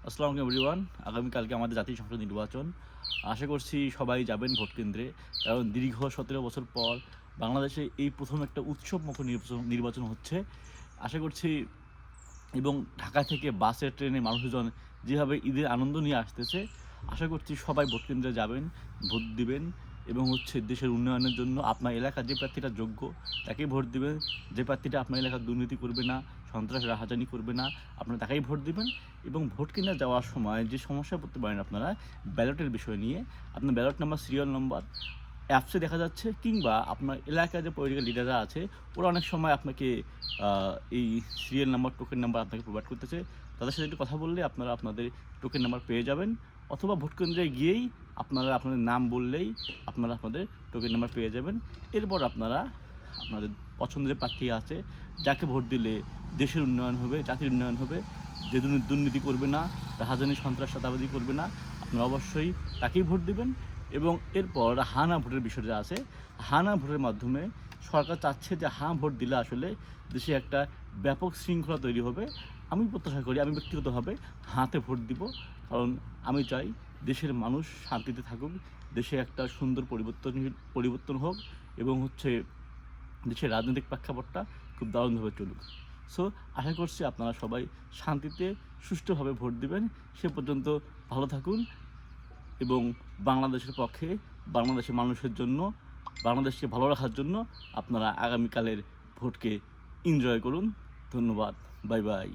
আসসালামু আলাইকুম এভরিওয়ান। আগামীকালকে আমাদের জাতীয় সংসদ নির্বাচন। আশা করছি সবাই যাবেন ভোট কেন্দ্রে। কারণ দীর্ঘ ১৭ বছর পর বাংলাদেশে এই প্রথম একটা উৎসবমুখর নির্বাচন হচ্ছে। আশা করছি এবং ঢাকা থেকে বাসে ট্রেনে মানুষজন যেভাবে ঈদের আনন্দ নিয়ে আসতেছে, আশা করছি সবাই ভোট কেন্দ্রে যাবেন, ভোট দিবেন এবং দেশের উন্নয়নের জন্য আপনার এলাকার যে প্রার্থীটা যোগ্য তাকেই ভোট দিবেন। যে প্রার্থীটা আপনার এলাকার দুর্নীতি করবে না, সন্ত্রাস রাহাজানি করবে না, আপনারা তাকেই ভোট দিবেন। এবং ভোট কেন্দ্রে যাওয়ার সময় যে সমস্যায় পড়তে পারেন আপনারা ব্যালটের বিষয় নিয়ে, আপনার ব্যালট নাম্বার, সিরিয়াল নম্বর অ্যাপসে দেখা যাচ্ছে, কিংবা আপনার এলাকায় যে পলিটিক্যাল লিডাররা আছে ওরা অনেক সময় আপনাকে এই সিরিয়াল নাম্বার, টোকেন নাম্বার আপনাকে প্রোভাইড করতেছে। তাদের সাথে একটু কথা বললে আপনারা আপনাদের টোকেন নাম্বার পেয়ে যাবেন, অথবা ভোট কেন্দ্রে গিয়েই আপনারা আপনাদের নাম বললেই আপনারা আপনাদের টোকেন নাম্বার পেয়ে যাবেন। এরপর আপনারা আপনাদের পছন্দের প্রার্থী আছে, যাকে ভোট দিলে দেশের উন্নয়ন হবে, জাতির উন্নয়ন হবে, যে দুর্নীতি করবে না, রাহাজানি সন্ত্রাস চাঁদাবাজি করবে না, আপনারা অবশ্যই তাকেই ভোট দেবেন। এবং এরপর হানা ভোটের বিষয়টা আছে। হানা ভোটের মাধ্যমে সরকার চাচ্ছে যে ভোট দিলে আসলে দেশে একটা ব্যাপক শৃঙ্খলা তৈরি হবে। আমি প্রত্যাশা করি, আমি ব্যক্তিগতভাবে হাতে ভোট দিব। কারণ আমি চাই দেশের মানুষ শান্তিতে থাকুক, দেশে একটা সুন্দর পরিবর্তন হোক, এবং দেশের রাজনৈতিক প্রেক্ষাপটটা খুব দারুণভাবে চলুক। সো আশা করছি আপনারা সবাই শান্তিতে সুষ্ঠুভাবে ভোট দিবেন। সে পর্যন্ত ভালো থাকুন এবং বাংলাদেশের পক্ষে, বাংলাদেশের মানুষের জন্য, বাংলাদেশকে ভালো রাখার জন্য আপনারা আগামীকালের ভোটকে এনজয় করুন। ধন্যবাদ। Bye bye.